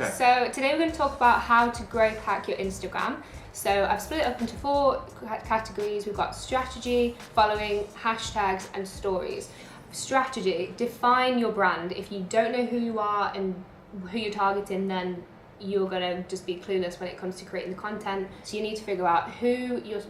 Okay. So today we're going to talk about how to growth hack your Instagram. So I've split it up into 4 categories. We've got strategy, following, hashtags, and stories. Strategy, define your brand. If you don't know who you are and who you're targeting, then you're gonna just be clueless when it comes to creating the content. So you need to figure out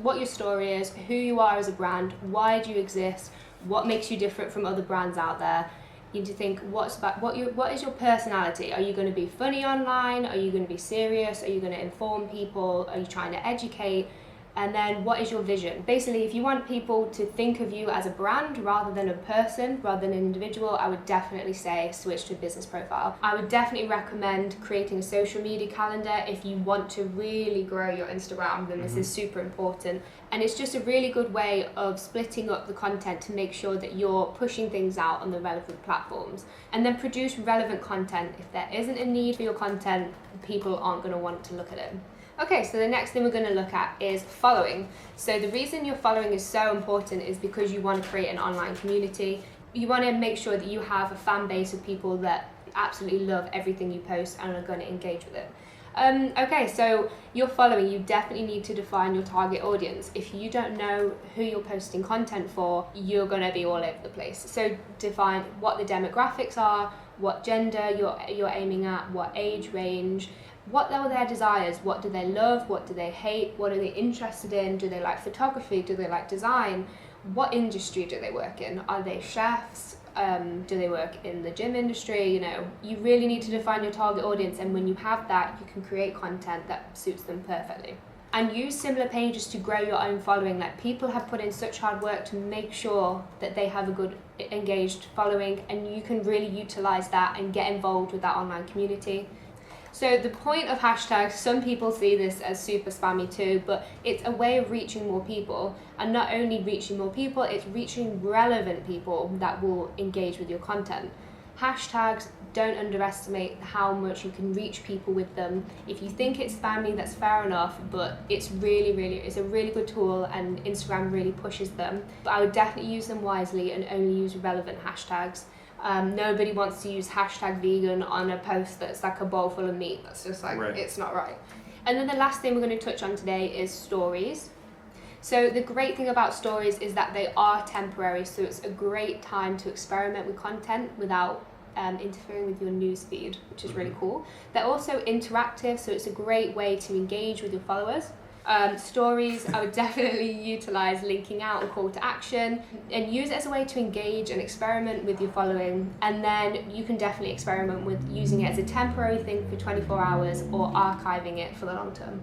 what your story is, who you are as a brand, why do you exist, what makes you different from other brands out there. You need to think what is your personality? Are you going to be funny online? Are you going to be serious? Are you going to inform people? Are you trying to educate? And then what is your vision? Basically, if you want people to think of you as a brand rather than a person, rather than an individual, I would definitely say switch to a business profile. I would definitely recommend creating a social media calendar if you want to really grow your Instagram, then this is super important. And it's just a really good way of splitting up the content to make sure that you're pushing things out on the relevant platforms. And then produce relevant content. If there isn't a need for your content, people aren't going to want to look at it. Okay, so the next thing we're going to look at is following. So the reason your following is so important is because you want to create an online community. You want to make sure that you have a fan base of people that absolutely love everything you post and are going to engage with it. Okay, so your following, you definitely need to define your target audience. If you don't know who you're posting content for, you're going to be all over the place. So define what the demographics are, what gender you're aiming at, what age range, what are their desires, what do they love, what do they hate, what are they interested in, do they like photography, do they like design, what industry do they work in, are they chefs, do they work in the gym industry? You really need to define your target audience, and when you have that, you can create content that suits them perfectly. And use similar pages to grow your own following. Like, people have put in such hard work to make sure that they have a good engaged following, and you can really utilize that and get involved with that online community. So the point of hashtags, some people see this as super spammy too, but it's a way of reaching more people. And not only reaching more people, it's reaching relevant people that will engage with your content. Hashtags, don't underestimate how much you can reach people with them. If you think it's spammy, that's fair enough, but it's a really good tool, and Instagram really pushes them. But I would definitely use them wisely and only use relevant hashtags. Nobody wants to use hashtag vegan on a post that's like a bowl full of meat. That's just like, right. It's not right. And then the last thing we're going to touch on today is stories. So the great thing about stories is that they are temporary, so it's a great time to experiment with content without interfering with your news feed, which is really cool. They're also interactive, so it's a great way to engage with your followers. Stories, I would definitely utilize linking out and call to action, and use it as a way to engage and experiment with your following. And then you can definitely experiment with using it as a temporary thing for 24 hours or archiving it for the long term.